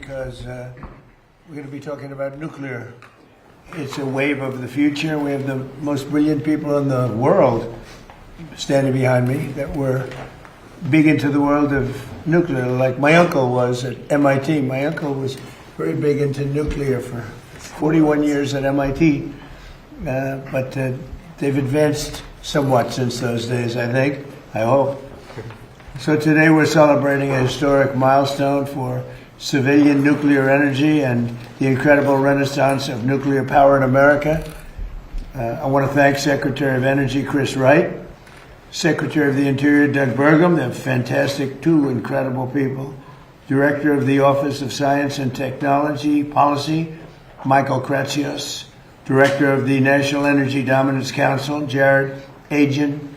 Because we're going to be talking about nuclear. It's a wave of the future. We have the most brilliant people in the world standing behind me that were big into the world of nuclear, like my uncle was at MIT. My uncle was very big into nuclear for 41 years at MIT. But they've advanced somewhat since those days, I think, I hope. So today we're celebrating a historic milestone for civilian nuclear energy and the incredible renaissance of nuclear power in America. I want to thank Secretary of Energy Chris Wright, Secretary of the Interior Doug Burgum, they're fantastic, two incredible people, Director of the Office of Science and Technology Policy, Michael Kratsios, Director of the National Energy Dominance Council, Jared Agin,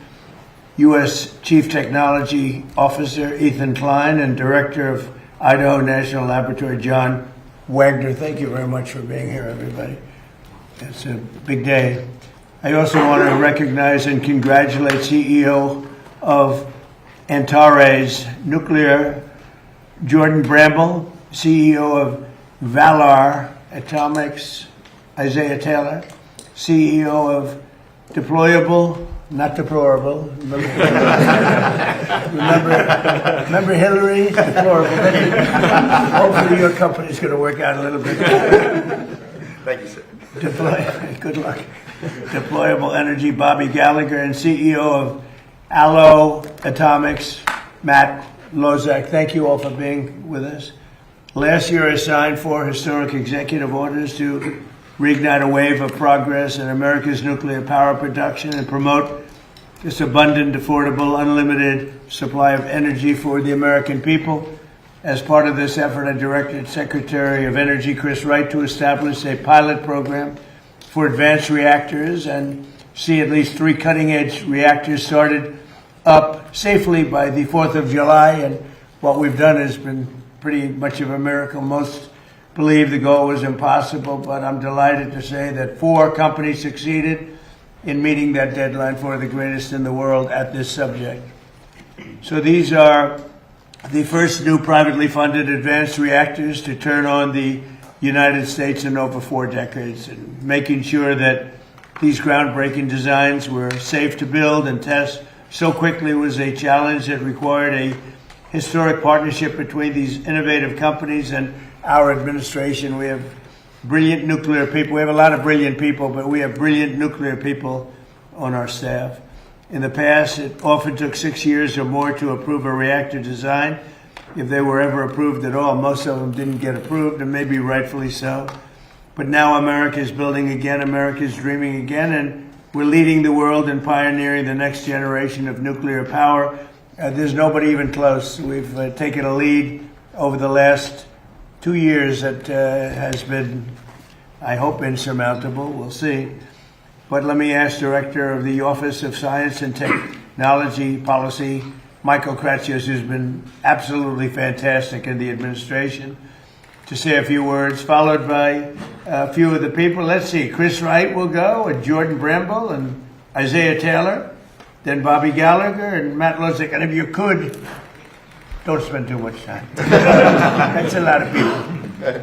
U.S. Chief Technology Officer Ethan Klein, and Director of Idaho National Laboratory, John Wagner. Thank you very much for being here, everybody. It's a big day. I also want to recognize and congratulate CEO of Antares Nuclear, Jordan Bramble, CEO of Valar Atomics, Isaiah Taylor, CEO of Deployable, not deplorable. Remember Hillary? Deplorable. Hopefully your company's going to work out a little bit. Thank you, sir. Good luck. Deployable Energy, Bobby Gallagher, and CEO of Allo Atomics, Matt Lozak. Thank you all for being with us. Last year I signed 4 historic executive orders to reignite a wave of progress in America's nuclear power production and promote this abundant, affordable, unlimited supply of energy for the American people. As part of this effort, I directed Secretary of Energy Chris Wright to establish a pilot program for advanced reactors and see at least 3 cutting-edge reactors started up safely by the 4th of July. And what we've done has been pretty much of a miracle. Most believe the goal was impossible, but I'm delighted to say that 4 companies succeeded in meeting that deadline, for the greatest in the world at this subject. So these are the first new privately funded advanced reactors to turn on the United States in over 4 decades, and making sure that these groundbreaking designs were safe to build and test so quickly was a challenge that required a historic partnership between these innovative companies and our administration. We have brilliant nuclear people. We have a lot of brilliant people, but we have brilliant nuclear people on our staff. In the past, it often took 6 years or more to approve a reactor design, if they were ever approved at all. Most of them didn't get approved, and maybe rightfully so. But now America is building again, America is dreaming again, and we're leading the world and pioneering the next generation of nuclear power. There's nobody even close. We've taken a lead over the last 2 years that has been, I hope, insurmountable. We'll see. But let me ask Director of the Office of Science and Technology Policy, Michael Kratsios, who's been absolutely fantastic in the administration, to say a few words, followed by a few of the people. Let's see, Chris Wright will go, and Jordan Bramble, and Isaiah Taylor, then Bobby Gallagher, and Matt Lozak. And if you could, don't spend too much time. That's a lot of people.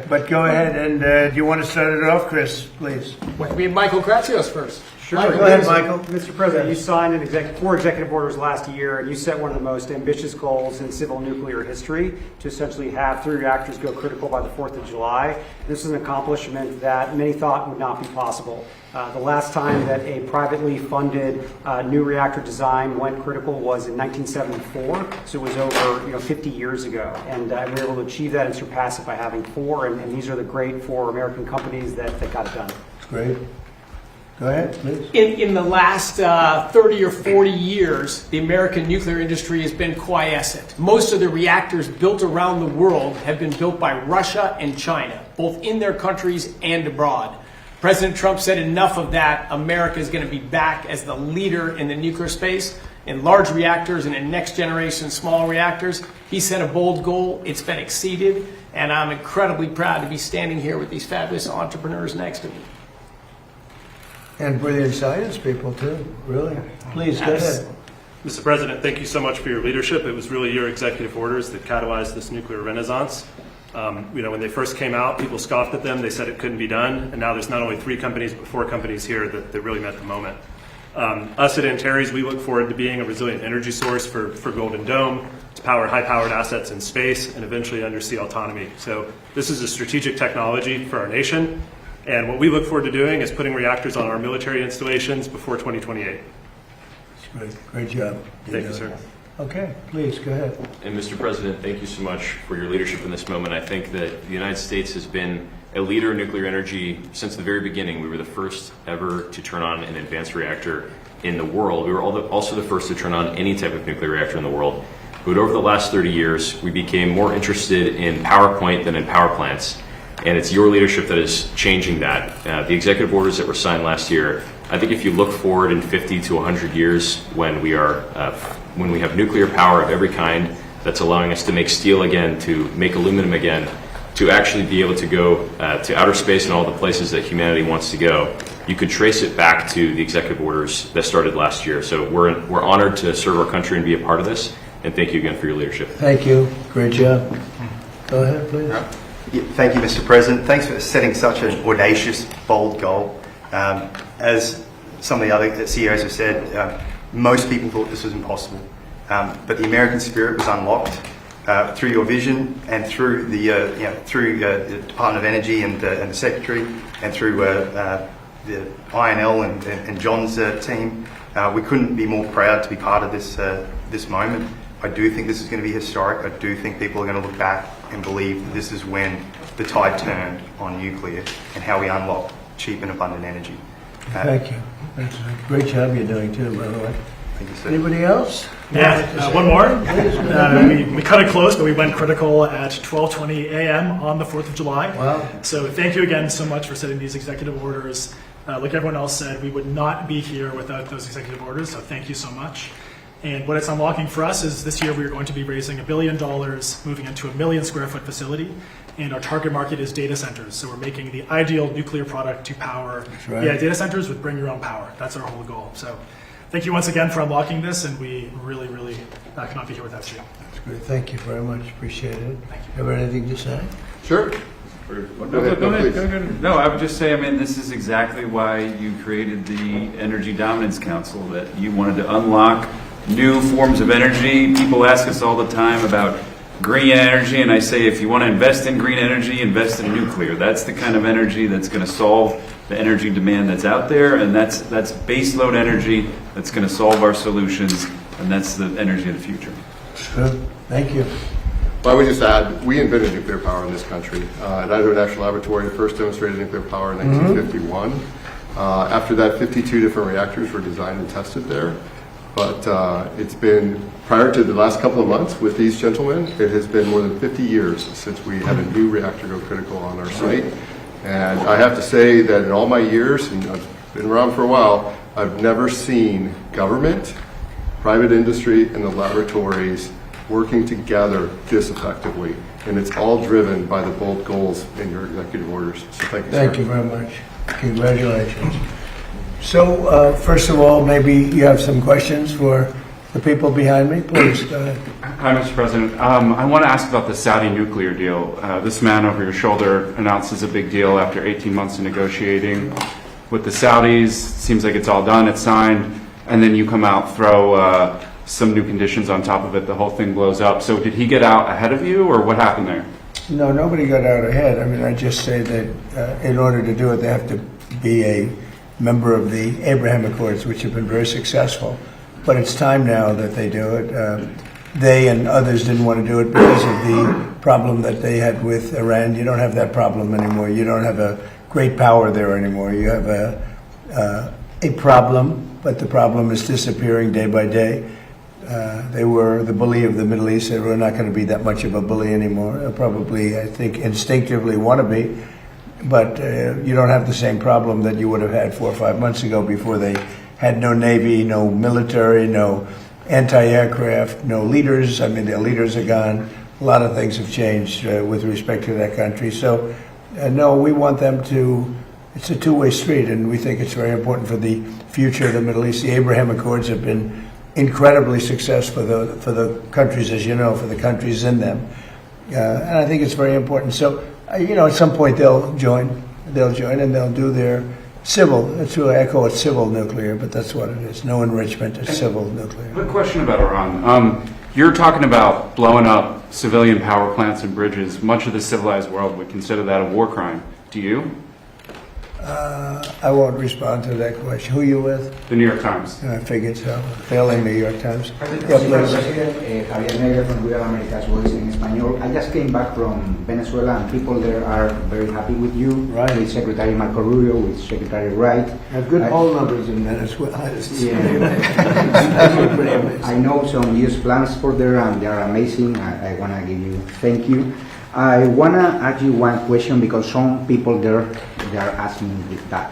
But go ahead, and do you want to start it off, Chris, please? Well, we have Michael Kratsios first. Sure. Go ahead, Michael. Mr. President, you signed 4 executive orders last year, and you set one of the most ambitious goals in civil nuclear history to essentially have 3 reactors go critical by the 4th of July. This is an accomplishment that many thought would not be possible. The last time that a privately funded new reactor design went critical was in 1974, so it was over 50 years ago. And we were able to achieve that and surpass it by having 4, and these are the great 4 American companies that got it done. That's great. Go ahead, please. In the last 30 or 40 years, the American nuclear industry has been quiescent. Most of the reactors built around the world have been built by Russia and China, both in their countries and abroad. President Trump said enough of that. America is going to be back as the leader in the nuclear space, in large reactors and in next generation small reactors. He set a bold goal. It's been exceeded, and I'm incredibly proud to be standing here with these fabulous entrepreneurs next to me. And brilliant science people, too, really. Please, go ahead. Mr. President, thank you so much for your leadership. It was really your executive orders that catalyzed this nuclear renaissance. When they first came out, people scoffed at them. They said it couldn't be done. And now there's not only 3 companies, but 4 companies here that really met the moment. Us at Antares, we look forward to being a resilient energy source for Golden Dome, to power high-powered assets in space, and eventually undersea autonomy. So this is a strategic technology for our nation. And what we look forward to doing is putting reactors on our military installations before 2028. Great job. Thank you, sir. Okay, please, go ahead. And Mr. President, thank you so much for your leadership in this moment. I think that the United States has been a leader in nuclear energy since the very beginning. We were the first ever to turn on an advanced reactor in the world. We were also the first to turn on any type of nuclear reactor in the world. But over the last 30 years, we became more interested in PowerPoint than in power plants. And it's your leadership that is changing that. The executive orders that were signed last year, I think if you look forward in 50 to 100 years when we have nuclear power of every kind that's allowing us to make steel again, to make aluminum again, to actually be able to go to outer space and all the places that humanity wants to go, you could trace it back to the executive orders that started last year. So we're honored to serve our country and be a part of this. And thank you again for your leadership. Thank you. Great job. Go ahead, please. Thank you, Mr. President. Thanks for setting such an audacious, bold goal. As some of the other CEOs have said, most people thought this was impossible. But the American spirit was unlocked through your vision and through the Department of Energy and the Secretary and through the INL and John's team. We couldn't be more proud to be part of this moment. I do think this is going to be historic. I do think people are going to look back and believe this is when the tide turned on nuclear and how we unlock cheap and abundant energy. Thank you. That's a great job you're doing too, by the way. Thank you, sir. Anybody else? Yeah, one more. We cut it close, but we went critical at 12:20 a.m. on the 4th of July. Wow. So thank you again so much for setting these executive orders. Like everyone else said, we would not be here without those executive orders, so thank you so much. And what it's unlocking for us is this year we are going to be raising $1 billion, moving into a 1 million square foot facility, and our target market is data centers. So we're making the ideal nuclear product to power data centers with bring your own power. That's our whole goal. So thank you once again for unlocking this, and we really, really cannot be here without you. That's great. Thank you very much. Appreciate it. Have anything to say? Sure. Go ahead. No, I would just say, this is exactly why you created the Energy Dominance Council, that you wanted to unlock new forms of energy. People ask us all the time about green energy, and I say if you want to invest in green energy, invest in nuclear. That's the kind of energy that's going to solve the energy demand that's out there, and that's baseload energy that's going to solve our solutions, and that's the energy of the future. Good. Thank you. Well, I would just add, we invented nuclear power in this country. At Idaho National Laboratory, first demonstrated nuclear power in 1951. After that, 52 different reactors were designed and tested there. But it's been, prior to the last couple of months with these gentlemen, it has been more than 50 years since we had a new reactor go critical on our site. And I have to say that in all my years, and I've been around for a while, I've never seen government, private industry, and the laboratories working together this effectively. And it's all driven by the bold goals in your executive orders. So thank you, sir. Thank you very much. Congratulations. So, first of all, maybe you have some questions for the people behind me. Please, go ahead. Hi, Mr. President. I want to ask about the Saudi nuclear deal. This man over your shoulder announces a big deal after 18 months of negotiating with the Saudis. Seems like it's all done, it's signed, and then you come out, throw some new conditions on top of it, the whole thing blows up. So did he get out ahead of you, or what happened there? No, nobody got out ahead. I just say that in order to do it, they have to be a member of the Abraham Accords, which have been very successful. But it's time now that they do it. They and others didn't want to do it because of the problem that they had with Iran. You don't have that problem anymore. You don't have a great power there anymore. You have a problem, but the problem is disappearing day by day. They were the bully of the Middle East. They were not going to be that much of a bully anymore. They'll probably, I think, instinctively want to be. But you don't have the same problem that you would have had 4 or 5 months ago before they had no Navy, no military, no anti-aircraft, no leaders. Their leaders are gone. A lot of things have changed with respect to that country. So, no, we want them to, it's a two-way street, and we think it's very important for the future of the Middle East. The Abraham Accords have been incredibly successful for the countries, as you know, for the countries in them. And I think it's very important. So, at some point they'll join, and they'll do their civil. That's why I call it civil nuclear, but that's what it is. No enrichment, it's civil nuclear. Quick question about Iran. You're talking about blowing up civilian power plants and bridges. Much of the civilized world would consider that a war crime. Do you? I won't respond to that question. Who are you with? The New York Times. I figured so. Failing New York Times. President Javier Negre from Real America's Voice in Espanol. I just came back from Venezuela, and people there are very happy with you. Right. With Secretary Marco Rubio, with Secretary Wright. Have good poll numbers in Venezuela. I know some US plans for there, and they are amazing. I want to give you thank you. I want to ask you one question because some people there they are asking that.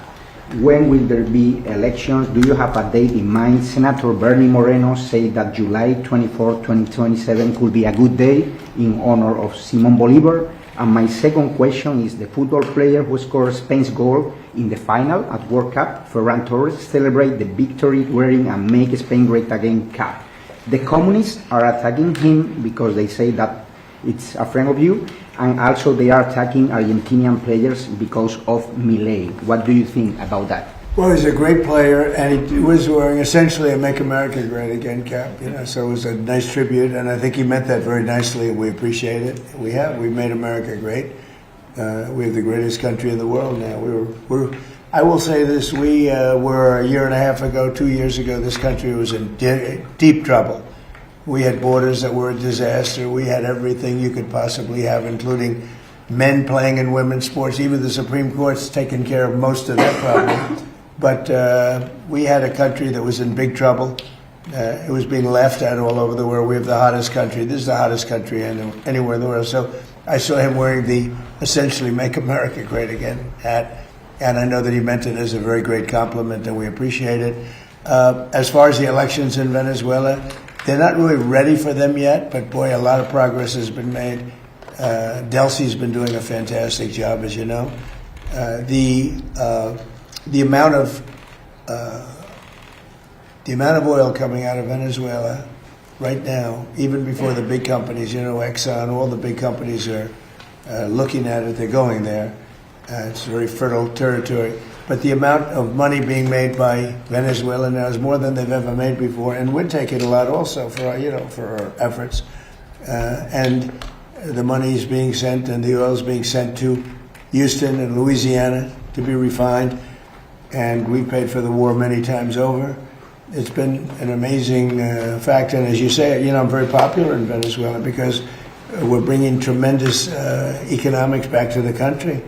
When will there be elections? Do you have a date in mind? Senator Bernie Moreno said that July 24, 2027 could be a good day in honor of Simon Bolivar. And my second question is the football player who scored Spain's goal in the final at World Cup, Ferran Torres, celebrate the victory wearing a Make Spain Great Again cap. The communists are attacking him because they say that it's a friend of you, and also they are attacking Argentinian players because of Milei. What do you think about that? Well, he's a great player, and he was wearing essentially a "Make America Great Again" cap. So it was a nice tribute, and I think he meant that very nicely, and we appreciate it. We've made America great. We have the greatest country in the world now. I will say this: we were a year and a half ago, 2 years ago. This country was in deep trouble. We had borders that were a disaster. We had everything you could possibly have, including men playing in women's sports. Even the Supreme Court's taken care of most of that problem. But we had a country that was in big trouble. It was being laughed at all over the world. We have the hottest country. This is the hottest country anywhere in the world. So I saw him wearing the essentially "Make America Great Again" hat. And I know that he meant it as a very great compliment, and we appreciate it. As far as the elections in Venezuela, they're not really ready for them yet, but boy, a lot of progress has been made. Delcy's been doing a fantastic job, as you know. The amount of oil coming out of Venezuela right now, even before the big companies, Exxon, all the big companies are looking at it. They're going there. It's very fertile territory. But the amount of money being made by Venezuela now is more than they've ever made before, and we're taking a lot also for our efforts. And the money is being sent, and the oil is being sent to Houston and Louisiana to be refined. And we paid for the war many times over. It's been an amazing fact, and as you say, I'm very popular in Venezuela because we're bringing tremendous economics back to the country.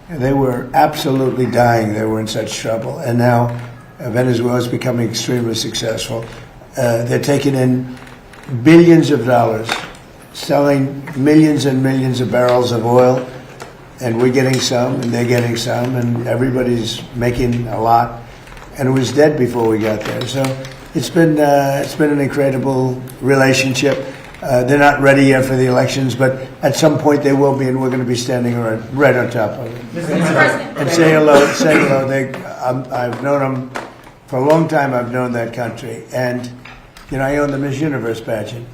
They were absolutely dying. They were in such trouble. And now Venezuela is becoming extremely successful. They're taking in billions of dollars, selling millions and millions of barrels of oil, and we're getting some, and they're getting some, and everybody's making a lot. And it was dead before we got there. So it's been an incredible relationship. They're not ready yet for the elections, but at some point they will be, and we're going to be standing right on top of it. And say hello. I've known them for a long time. I've known that country, and I own the Miss Universe pageant,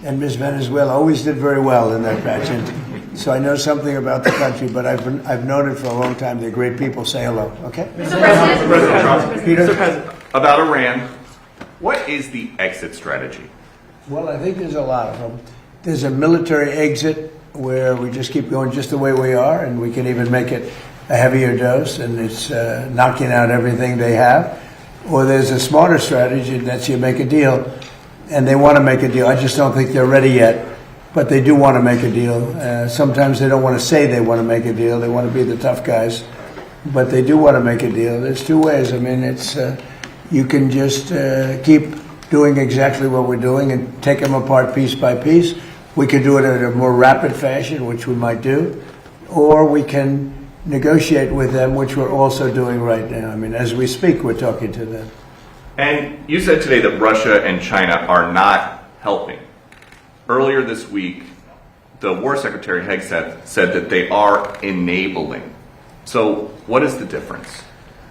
and Miss Venezuela always did very well in that pageant. So I know something about the country, but I've known it for a long time. They're great people. Say hello, okay? Mr. President. Peter? Mr. President, about Iran, what is the exit strategy? Well, I think there's a lot of them. There's a military exit where we just keep going just the way we are, and we can even make it a heavier dose, and it's knocking out everything they have. Or there's a smarter strategy, and that's you make a deal, and they want to make a deal. I just don't think they're ready yet, but they do want to make a deal. Sometimes they don't want to say they want to make a deal. They want to be the tough guys, but they do want to make a deal. There's two ways. I mean, it's you can just keep doing exactly what we're doing and take them apart piece by piece. We could do it in a more rapid fashion, which we might do, or we can negotiate with them, which we're also doing right now. I mean, as we speak, we're talking to them. And you said today that Russia and China are not helping. Earlier this week, the War Secretary Hegseth said that they are enabling. So what is the difference?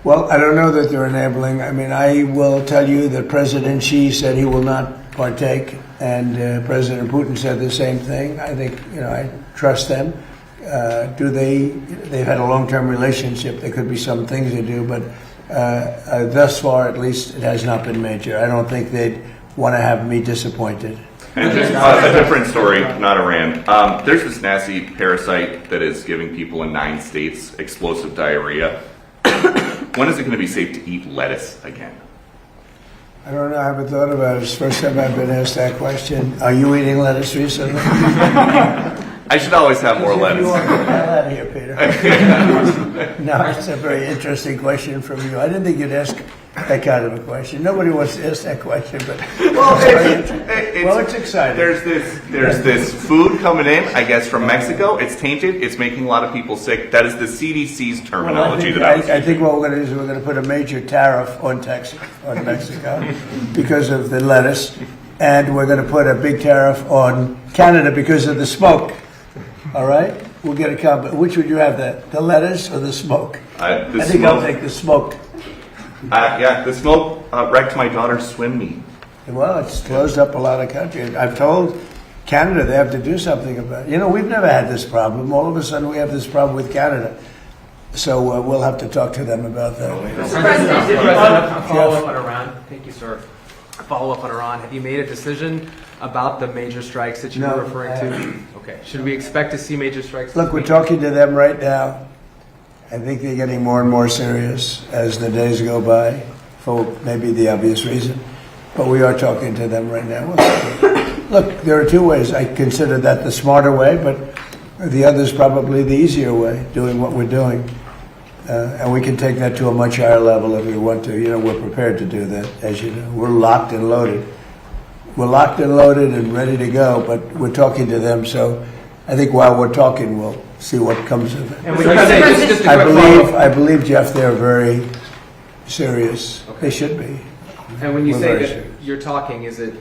Well, I don't know that they're enabling. I mean, I will tell you that President Xi said he will not partake, and President Putin said the same thing. I think, I trust them. They've had a long-term relationship. There could be some things they do, but thus far, at least, it has not been major. I don't think they'd want to have me disappointed. And just a different story, not Iran. There's this nasty parasite that is giving people in 9 states explosive diarrhea. When is it going to be safe to eat lettuce again? I don't know. I haven't thought about it. It's the first time I've been asked that question. Are you eating lettuce recently? I should always have more lettuce. Get out of here, Peter. No, it's a very interesting question from you. I didn't think you'd ask that kind of a question. Nobody wants to ask that question, but it's exciting. There's this food coming in, I guess, from Mexico. It's tainted. It's making a lot of people sick. That is the CDC's terminology. I think what we're going to do is we're going to put a major tariff on Mexico because of the lettuce, and we're going to put a big tariff on Canada because of the smoke. All right? We'll get a combo. Which would you have, the lettuce or the smoke? I think I'll take the smoke. The smoke wrecked my daughter's swim meet. Well, it's closed up a lot of countries. I've told Canada they have to do something about it. We've never had this problem. All of a sudden, we have this problem with Canada. So we'll have to talk to them about that. Mr. President, follow up on Iran. Thank you, sir. Follow up on Iran. Have you made a decision about the major strikes that you were referring to? Okay. Should we expect to see major strikes? Look, we're talking to them right now. I think they're getting more and more serious as the days go by, for maybe the obvious reason. But we are talking to them right now. Look, there are 2 ways. I consider that the smarter way, but the other is probably the easier way, doing what we're doing. And we can take that to a much higher level if we want to. We're prepared to do that, as you know. We're locked and loaded. We're locked and loaded and ready to go, but we're talking to them. So I think while we're talking, we'll see what comes of it. And when you say, just a quick follow-up. I believe, Jeff, they're very serious. Okay. They should be. And when you say that you're talking, is it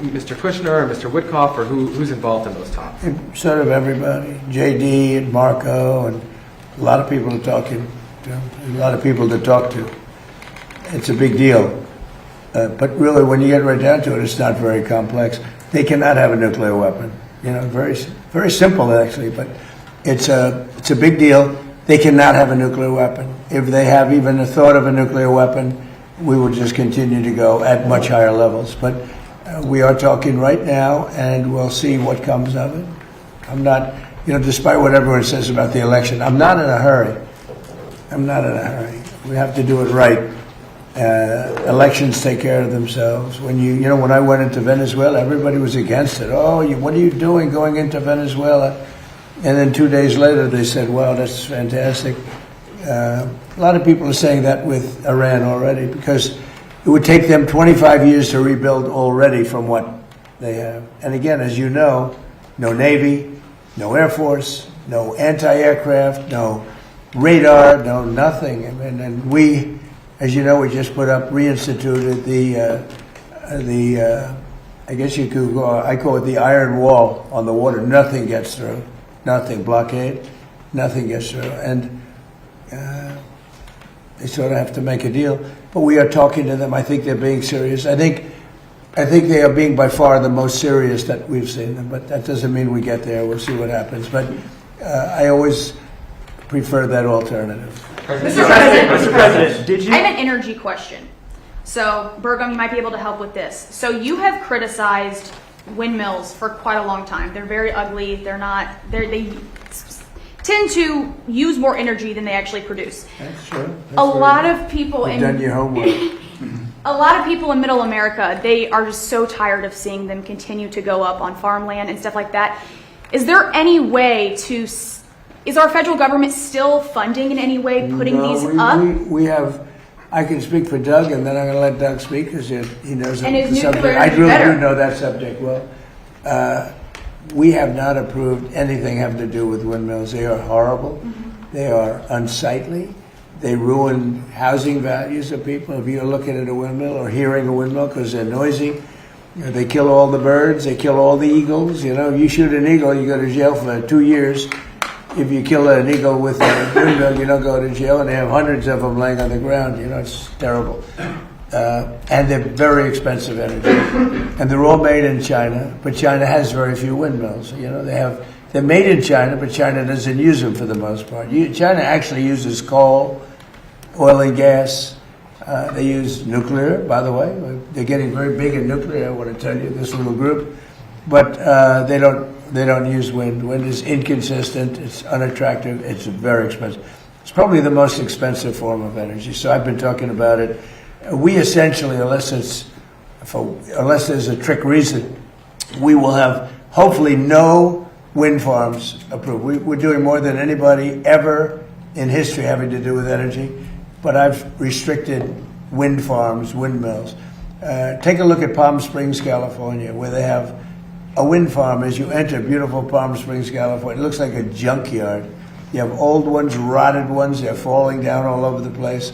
Mr. Kushner or Mr. Witkoff, or who's involved in those talks? Sort of everybody. JD and Marco and a lot of people are talking to, a lot of people to talk to. It's a big deal. But really, when you get right down to it, it's not very complex. They cannot have a nuclear weapon. Very, very simple actually, but it's a big deal. They cannot have a nuclear weapon. If they have even a thought of a nuclear weapon, we will just continue to go at much higher levels. But we are talking right now, and we'll see what comes of it. I'm not, despite what everyone says about the election, I'm not in a hurry. I'm not in a hurry. We have to do it right. Elections take care of themselves. When when I went into Venezuela, everybody was against it. Oh, what are you doing going into Venezuela? And then 2 days later, they said, "Wow, that's fantastic." A lot of people are saying that with Iran already, because it would take them 25 years to rebuild already from what they have. And again, as you know, no Navy, no Air Force, no anti-aircraft, no radar, no nothing. And we, as you know, we just reinstituted the I guess you could go, I call it the iron wall on the water. Nothing gets through. Nothing. Blockade. Nothing gets through. And they sort of have to make a deal. But we are talking to them. I think they're being serious. I think they are being by far the most serious that we've seen them. But that doesn't mean we get there. We'll see what happens. But I always prefer that alternative. Mr. President, did you? I have an energy question. So, Burgum, you might be able to help with this. So, you have criticized windmills for quite a long time. They're very ugly. They tend to use more energy than they actually produce. That's true. A lot of people You've done your homework. A lot of people in Middle America, they are just so tired of seeing them continue to go up on farmland and stuff like that. Is there any way to? Is our federal government still funding in any way, putting these up? We have. I can speak for Doug, and then I'm going to let Doug speak because he knows and the subject. I really do know that subject well. We have not approved anything having to do with windmills. They are horrible. Mm-hmm. They are unsightly. They ruin housing values of people. If you're looking at a windmill or hearing a windmill because they're noisy, they kill all the birds. They kill all the eagles. If you shoot an eagle, you go to jail for 2 years. If you kill an eagle with a windmill, you don't go to jail, and they have hundreds of them laying on the ground. It's terrible. and they're very expensive energy, and they're all made in China. But China has very few windmills. You know, they're made in China, but China doesn't use them for the most part. China actually uses coal, oil and gas. They use nuclear, by the way. They're getting very big in nuclear. I want to tell you, this little group, but they don't use wind. Wind is inconsistent. It's unattractive. It's very expensive. It's probably the most expensive form of energy. So I've been talking about it. We essentially, unless there's a trick reason, we will have hopefully no wind farms approved. We're doing more than anybody ever in history having to do with energy, but I've restricted wind farms, windmills. Take a look at Palm Springs, California, where they have a wind farm. As you enter beautiful Palm Springs, California, it looks like a junkyard. You have old ones, rotted ones, they're falling down all over the place.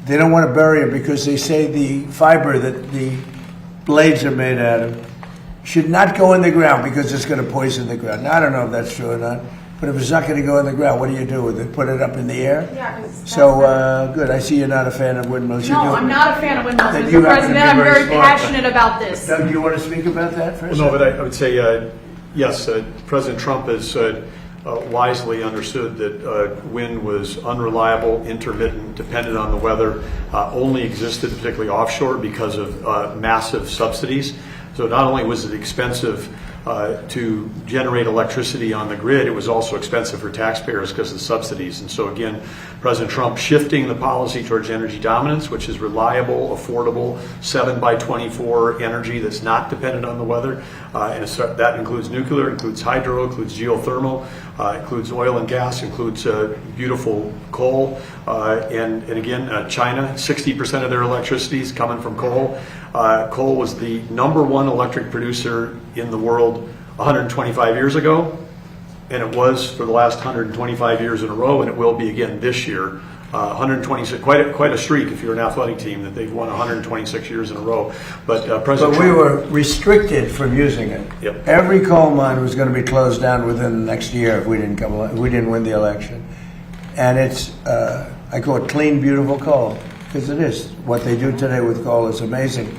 They don't want to bury them because they say the fiber that the blades are made out of should not go in the ground because it's going to poison the ground. Now, I don't know if that's true or not, but if it's not going to go in the ground, what do you do with it? Put it up in the air? Yeah. So, good. I see you're not a fan of windmills. No, I'm not a fan of windmills, Then Mr. you happen to President. be I'm very very smart. passionate about this. Doug, do you want to speak about that for a Well, no, but I would say, yes, President Trump has wisely understood that wind was unreliable, intermittent, dependent on the weather, only existed particularly offshore because of massive subsidies. So not only was it expensive to generate electricity on the grid, it was also expensive for taxpayers because of the subsidies. And so again, President Trump shifting the policy towards energy dominance, which is reliable, affordable, 7x24 energy that's not dependent on the weather. And that includes nuclear, includes hydro, includes geothermal, includes oil and gas, includes beautiful coal. And again, China, 60% of their electricity is coming from coal. Coal was the #1 electric producer in the world 125 years ago, and it was for the last 125 years in a row, and it will be again this year. 126, quite a streak if you're an athletic team that they've won 126 years in a row. But President But we Trump, were restricted from using it. Yep. Every coal mine was going to be closed down within the next year if we didn't win the election. And it's I call it clean, beautiful coal because it is. What they do today with coal is amazing,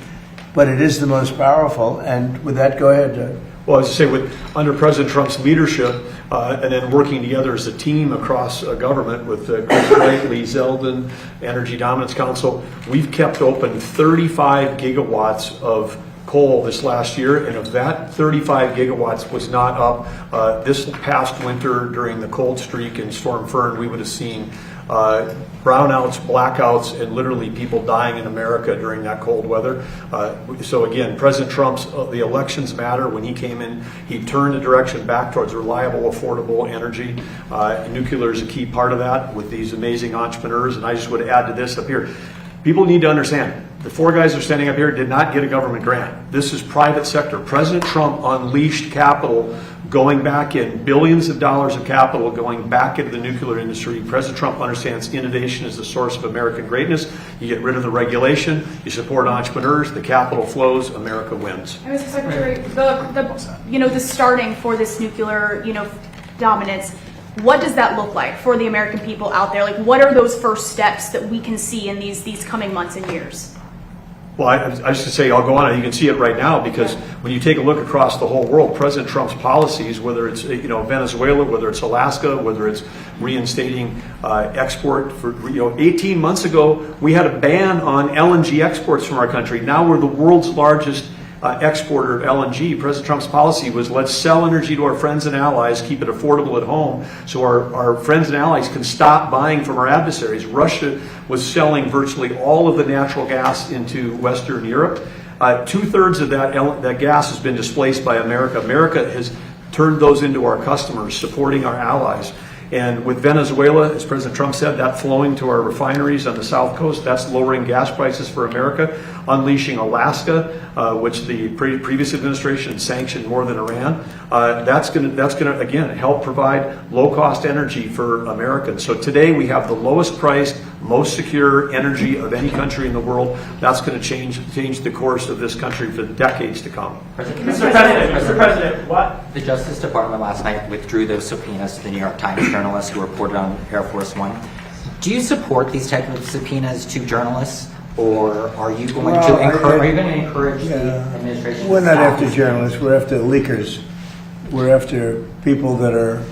but it is the most powerful. And with that, go ahead, Doug. well, I was to say, under President Trump's leadership, and then working together as a team across government with Chris Wright, Lee Zeldin, Energy Dominance Council, we've kept open 35 gigawatts of coal this last year, and of that, 35 gigawatts was not up. This past winter during the cold streak and Storm Fern, we would have seen brownouts, blackouts, and literally people dying in America during that cold weather. So again, President Trump's, the elections matter. When he came in, he turned the direction back towards reliable, affordable energy. Nuclear is a key part of that with these amazing entrepreneurs. And I just would add to this up here. People need to understand, the four guys that are standing up here did not get a government grant. This is private sector. President Trump unleashed capital going back in, billions of dollars of capital going back into the nuclear industry. President Trump understands innovation is the source of American greatness. You get rid of the regulation, you support entrepreneurs, the capital flows, America wins. And Mr. Secretary, the starting for this nuclear, dominance, what does that look like for the American people out there? Like, what are those first steps that we can see in these coming months and years? Well, I was going to say, I'll go on, and you can see it right now, because when you take a look across the whole world, President Trump's policies, whether it's Venezuela, whether it's Alaska, whether it's reinstating export for 18 months ago, we had a ban on LNG exports from our country. Now we're the world's largest exporter of LNG. President Trump's policy was, let's sell energy to our friends and allies, keep it affordable at home, so our friends and allies can stop buying from our adversaries. Russia was selling virtually all of the natural gas into Western Europe. 2/3 of that gas has been displaced by America. America has turned those into our customers, supporting our allies. And with Venezuela, as President Trump said, that flowing to our refineries on the South Coast, that's lowering gas prices for America. Unleashing Alaska, which the previous administration sanctioned more than Iran, that's going to again help provide low-cost energy for Americans. So today we have the lowest priced, most secure energy of any country in the world. That's going to change the course of this country for decades to come. Mr. President, what? The Justice Department last night withdrew those subpoenas to the New York Times journalists who reported on Air Force One. Do you support these types of subpoenas to journalists, or are you going Well, to encourage the administration? We're to not stop after these journalists, we're after leakers. We're after people that are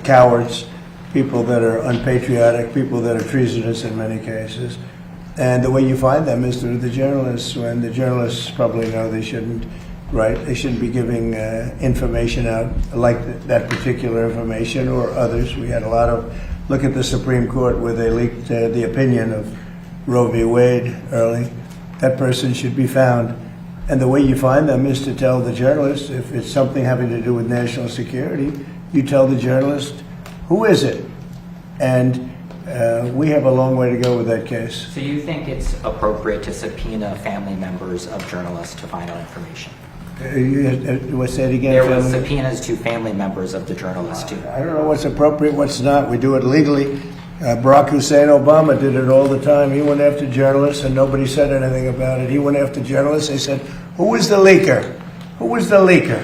cowards, people that are unpatriotic, people that are treasonous in many cases. And the way you find them is through the journalists, when the journalists probably know they shouldn't write, they shouldn't be giving information out like that particular information or others. We had a lot of, look at the Supreme Court where they leaked the opinion of Roe v. Wade early. That person should be found. And the way you find them is to tell the journalist, if it's something having to do with national security, you tell the journalist, who is it? And we have a long way to go with that case. So you think it's appropriate to subpoena family members of journalists to find out information? What's that again? There were subpoenas to family members of the journalists too. I don't know what's appropriate, what's not. We do it legally. Barack Hussein Obama did it all the time. He went after journalists and nobody said anything about it. He went after journalists. They said, who was the leaker? Who was the leaker?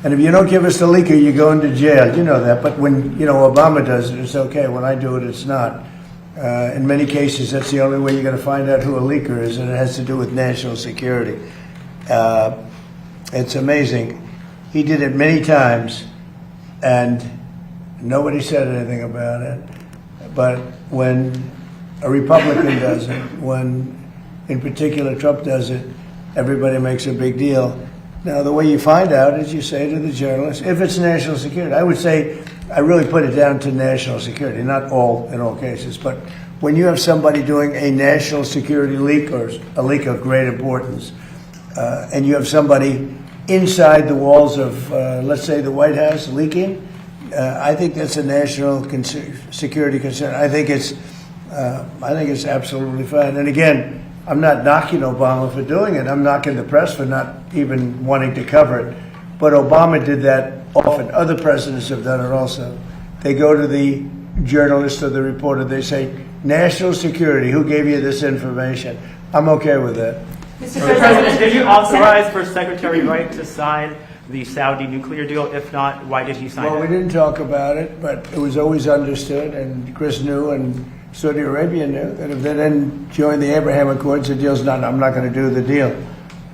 And if you don't give us the leaker, you go into jail. You know that. But when, Obama does it, it's okay. When I do it, it's not. In many cases, that's the only way you're going to find out who a leaker is, and it has to do with national security. It's amazing. He did it many times, and nobody said anything about it. But when a Republican does it, when, in particular, Trump does it, everybody makes a big deal. Now, the way you find out is you say to the journalist, if it's national security, I would say, I really put it down to national security, not in all cases, but when you have somebody doing a national security leak or a leak of great importance, and you have somebody inside the walls of, let's say, the White House leaking, I think that's a national security concern. I think it's absolutely fine. And again, I'm not knocking Obama for doing it. I'm knocking the press for not even wanting to cover it. But Obama did that often. Other presidents have done it also. They go to the journalist or the reporter. They say, national security, who gave you this information? I'm okay with that. Mr. President, did you authorize for Secretary Wright to sign the Saudi nuclear deal? If not, why did he sign it? Well, we didn't talk about it, but it was always understood, and Chris knew, and Saudi Arabia knew, that if they didn't join the Abraham Accords, the deal's not, I'm not going to do the deal.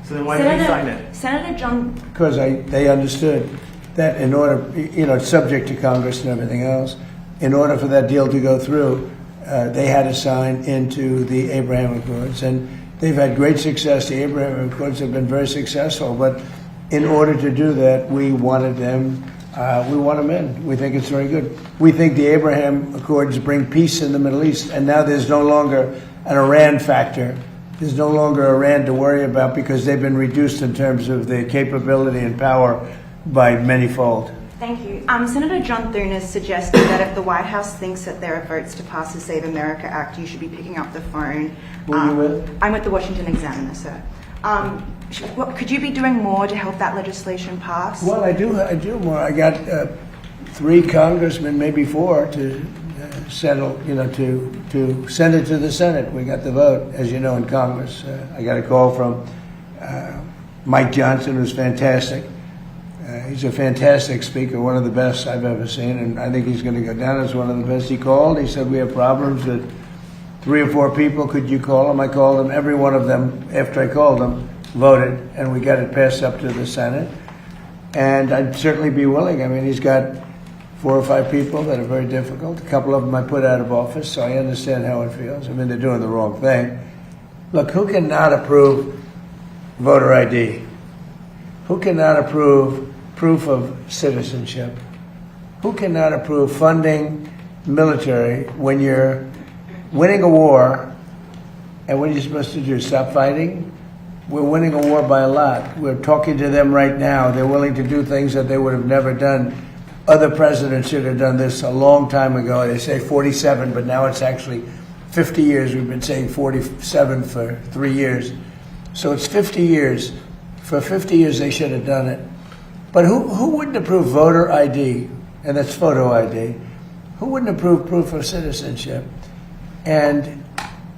So then why did he sign it? Senator John... Because they understood that in order, it's subject to Congress and everything else, in order for that deal to go through, they had to sign into the Abraham Accords. And they've had great success. The Abraham Accords have been very successful. But in order to do that, we wanted them, we want them in. We think it's very good. We think the Abraham Accords bring peace in the Middle East. And now there's no longer an Iran factor. There's no longer Iran to worry about because they've been reduced in terms of their capability and power by manyfold. Thank you. Senator John Thune has suggested that if the White House thinks that there are votes to pass the Save America Act, you should be picking up the phone. Who are you with? I'm with the Washington Examiner, sir. Could you be doing more to help that legislation pass? Well, I do more. I got 3 congressmen, maybe 4, to settle, to send it to the Senate. We got the vote, as you know, in Congress. I got a call from Mike Johnson, who's fantastic. He's a fantastic speaker, one of the best I've ever seen, and I think he's going to go down as one of the best. He called. He said, we have problems with 3 or 4 people. Could you call them? I called them. Every one of them, after I called them, voted, and we got it passed up to the Senate. And I'd certainly be willing. I mean, he's got 4 or 5 people that are very difficult. A couple of them I put out of office, so I understand how it feels. I mean, they're doing the wrong thing. Look, who cannot approve voter ID? Who cannot approve proof of citizenship? Who cannot approve funding military when you're winning a war? And what are you supposed to do, stop fighting? We're winning a war by a lot. We're talking to them right now. They're willing to do things that they would have never done. Other presidents should have done this a long time ago. They say 47, but now it's actually 50 years. We've been saying 47 for 3 years. So it's 50 years. For 50 years, they should have done it. But who wouldn't approve voter ID? And that's photo ID. Who wouldn't approve proof of citizenship? And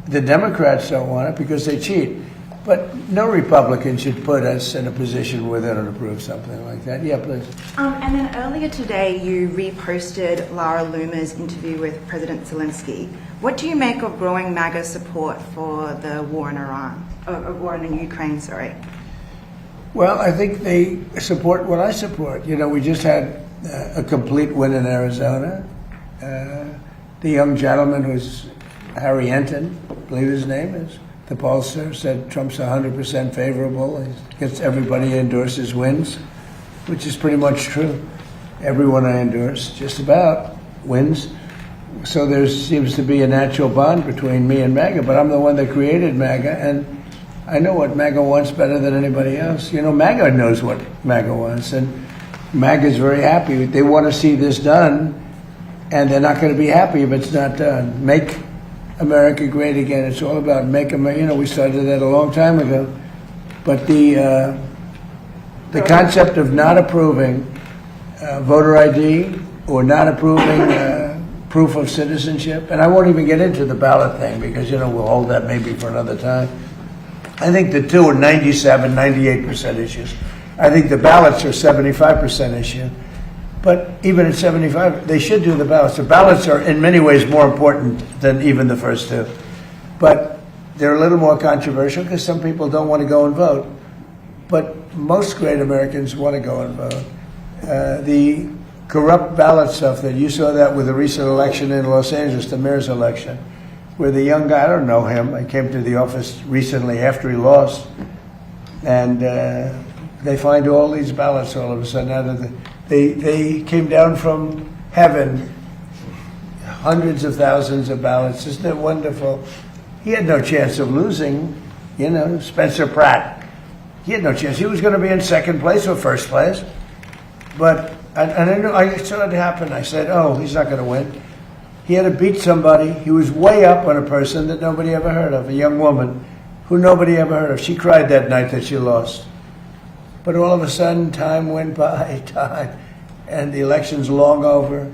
the Democrats don't want it because they cheat. But no Republican should put us in a position where they don't approve something like that. Yeah, please. And then earlier today, you reposted Lara Loomer's interview with President Zelensky, What do you make of growing MAGA support for the war in Iran, or war in Ukraine, sorry? Well, I think they support what I support. You know, we just had a complete win in Arizona. The young gentleman who's Harry Enton, I believe his name is, the pollster, said Trump's 100% favorable. He gets everybody endorses wins, which is pretty much true. Everyone I endorse just about wins. So there seems to be a natural bond between me and MAGA, but I'm the one that created MAGA, and I know what MAGA wants better than anybody else. You know, MAGA knows what MAGA wants, and MAGA is very happy. They want to see this done, and they're not going to be happy if it's not done. Make America great again. It's all about make America. You know, we started that a long time ago. But the concept of not approving voter ID or not approving proof of citizenship, and I won't even get into the ballot thing because, you know, we'll hold that maybe for another time. I think the two are 97, 98% issues. I think the ballots are 75% issue. But even at 75, they should do the ballots. The ballots are in many ways more important than even the first two. But they're a little more controversial because some people don't want to go and vote. But most great Americans want to go and vote. The corrupt ballot stuff that you saw that with the recent election in Los Angeles, the mayor's election, where the young guy, I don't know him, I came to the office recently after he lost, and they find all these ballots all of a sudden out of the, they came down from heaven, hundreds of thousands of ballots. Isn't it wonderful? He had no chance of losing, you know, Spencer Pratt. He had no chance. He was going to be in second place or first place. But, and I saw it happen. I said, oh, he's not going to win. He had to beat somebody. He was way up on a person that nobody ever heard of, a young woman who nobody ever heard of. She cried that night that she lost. But all of a sudden, time went by, and the election's long over.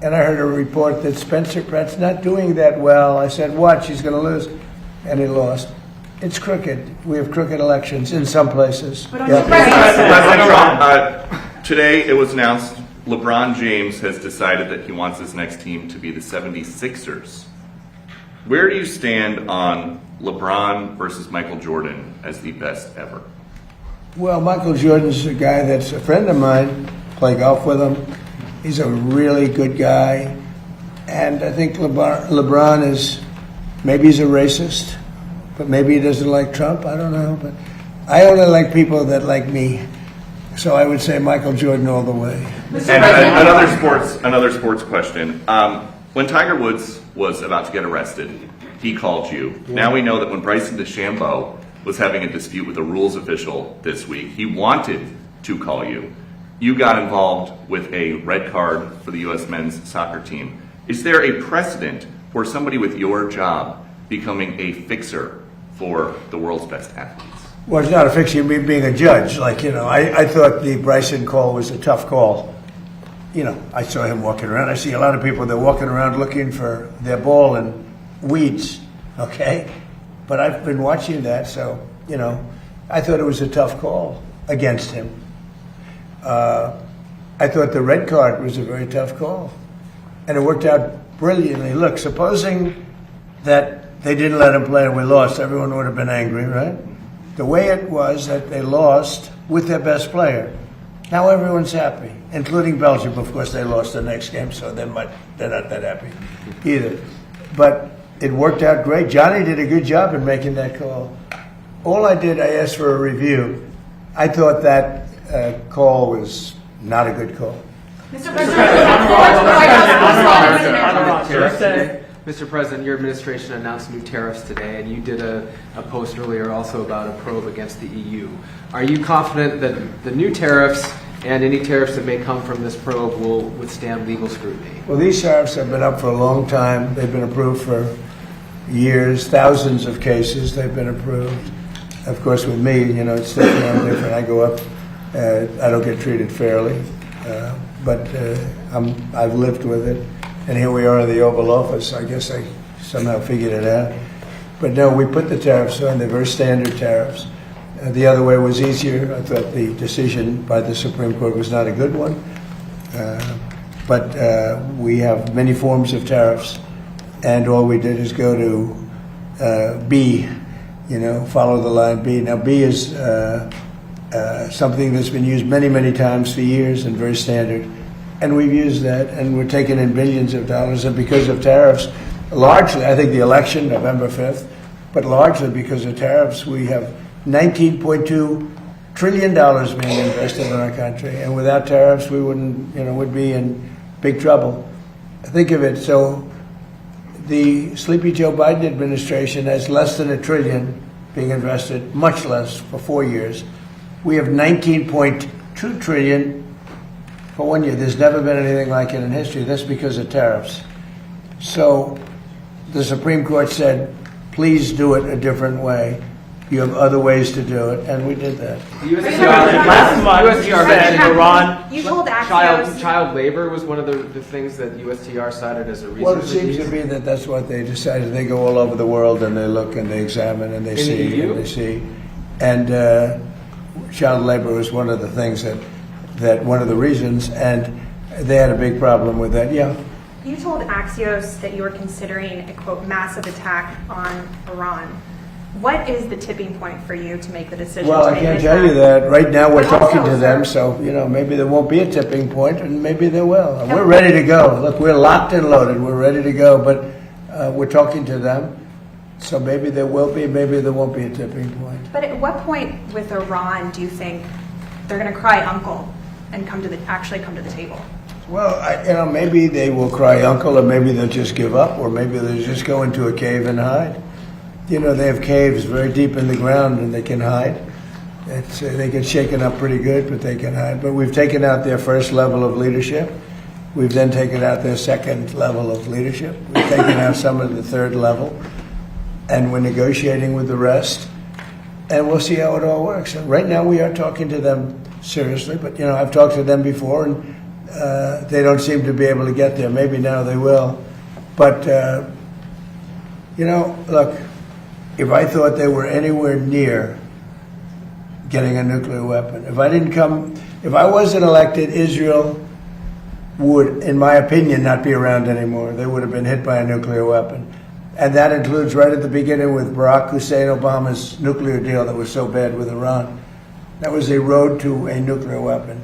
And I heard a report that Spencer Pratt's not doing that well. I said, what? She's going to lose. And he lost. It's crooked. We have crooked elections in some places. But President Trump, today it was announced LeBron James has decided that he wants his next team to be the 76ers. Where do you stand on LeBron versus Michael Jordan as the best ever? Well, Michael Jordan's a guy that's a friend of mine. Play golf with him. He's a really good guy. And I think LeBron is, maybe he's a racist, but maybe he doesn't like Trump. I don't know. But I only like people that like me. So I would say Michael Jordan all the way. And another sports question. When Tiger Woods was about to get arrested, he called you. Yeah. Now we know that when Bryson DeChambeau was having a dispute with a rules official this week, he wanted to call you. You got involved with a red card for the U.S. men's soccer team. Is there a precedent for somebody with your job becoming a fixer for the world's best athletes? Well, it's not a fixer, being a judge. Like, you know, I thought the Bryson call was a tough call. You know, I saw him walking around. I see a lot of people, they're walking around looking for their ball in weeds, okay? But I've been watching that, so, you know, I thought it was a tough call against him. I thought the red card was a very tough call. And it worked out brilliantly. Look, supposing that they didn't let him play and we lost, everyone would have been angry, right? The way it was that they lost with their best player. Now everyone's happy, including Belgium. Of course, they lost the next game, so they're not that happy either. But it worked out great. Johnny did a good job in making that call. All I did, I asked for a review. I thought that call was not a good call. Mr. President, your administration announced new tariffs today, and you did a post earlier also about a probe against the EU. Are you confident that the new tariffs and any tariffs that may come from this probe will withstand legal scrutiny? Well, these tariffs have been up for a long time. They've been approved for years, thousands of cases they've been approved. Of course, with me, you know, it's different. I go up, I don't get treated fairly, but I've lived with it. And here we are in the Oval Office. I guess I somehow figured it out. But no, we put the tariffs on. They're very standard tariffs. The other way was easier. I thought the decision by the Supreme Court was not a good one. But we have many forms of tariffs. and all we did is go to B, follow the line B. Now B is something that's been used many, many times for years and very standard. And we've used that, and we're taking in billions of dollars. And because of tariffs, largely, I think the election, November 5th, but largely because of tariffs, we have $19.2 trillion being invested in our country. And without tariffs, we wouldn't, would be in big trouble. Think of it. So the Sleepy Joe Biden administration has less than $1 trillion being invested, much less for 4 years. We have $19.2 trillion for 1 year. There's never been anything like it in history. That's because of tariffs. So the Supreme Court said, please do it a different way. You have other ways to do it, and we did that. Last month, you said Iran. You told Axios child labor was one of the things that USTR cited as a reason. Well, it seems to be that that's what they decided. They go all over the world and they look and they examine and they see and they see. And child labor was one of the things that one of the reasons, and they had a big problem with that. Yeah. You told Axios that you were considering a, quote, massive attack on Iran. What is the tipping point for you to make the decision? Well, I can't tell you that. Right now we're talking to them, so, maybe there won't be a tipping point, and maybe there will. And we're ready to go. Look, we're locked and loaded. We're ready to go, but we're talking to them. So maybe there will be, maybe there won't be a tipping point. But at what point with Iran do you think they're going to cry uncle and actually come to the table? Well, maybe they will cry uncle, or maybe they'll just give up, or maybe they'll just go into a cave and hide. They have caves very deep in the ground, and they can hide. They get shaken up pretty good, but they can hide. But we've taken out their first level of leadership. We've then taken out their second level of leadership. We've taken out some of the third level, and we're negotiating with the rest. And we'll see how it all works. And right now, we are talking to them seriously, but I've talked to them before, and they don't seem to be able to get there. Maybe now they will, but look. If I thought they were anywhere near getting a nuclear weapon, if I wasn't elected, Israel would, in my opinion, not be around anymore. They would have been hit by a nuclear weapon. And that includes right at the beginning with Barack Hussein Obama's nuclear deal that was so bad with Iran. That was a road to a nuclear weapon.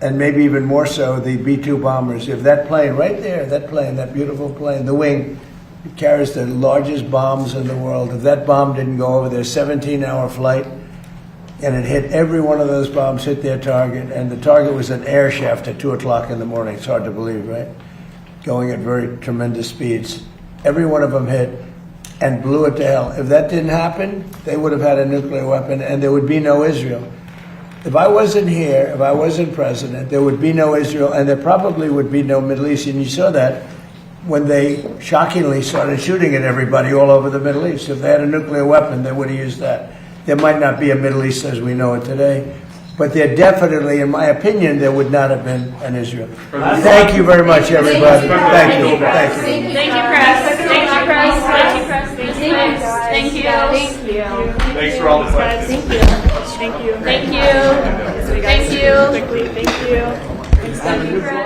And maybe even more so, the B-2 bombers. If that plane right there, that beautiful plane, the wing, it carries the largest bombs in the world. If that bomb didn't go over their 17-hour flight, and it hit every one of those bombs, hit their target, and the target was an air shaft at 2 o'clock in the morning. It's hard to believe, right? Going at very tremendous speeds. Every one of them hit and blew it to hell. If that didn't happen, they would have had a nuclear weapon, and there would be no Israel. If I wasn't here, if I wasn't president, there would be no Israel, and there probably would be no Middle East. And you saw that when they shockingly started shooting at everybody all over the Middle East. If they had a nuclear weapon, they would have used that. There might not be a Middle East as we know it today, but there definitely, in my opinion, there would not have been an Israel. Thank you very much, everybody. Thank you. Thank you. Thank you, press. Thank you, press. Thank you, press. Thank you. Thank you. Thanks for all the questions. Thank you. Thank you. Thank you. Thank you. Quickly, thank you. Thank you, press.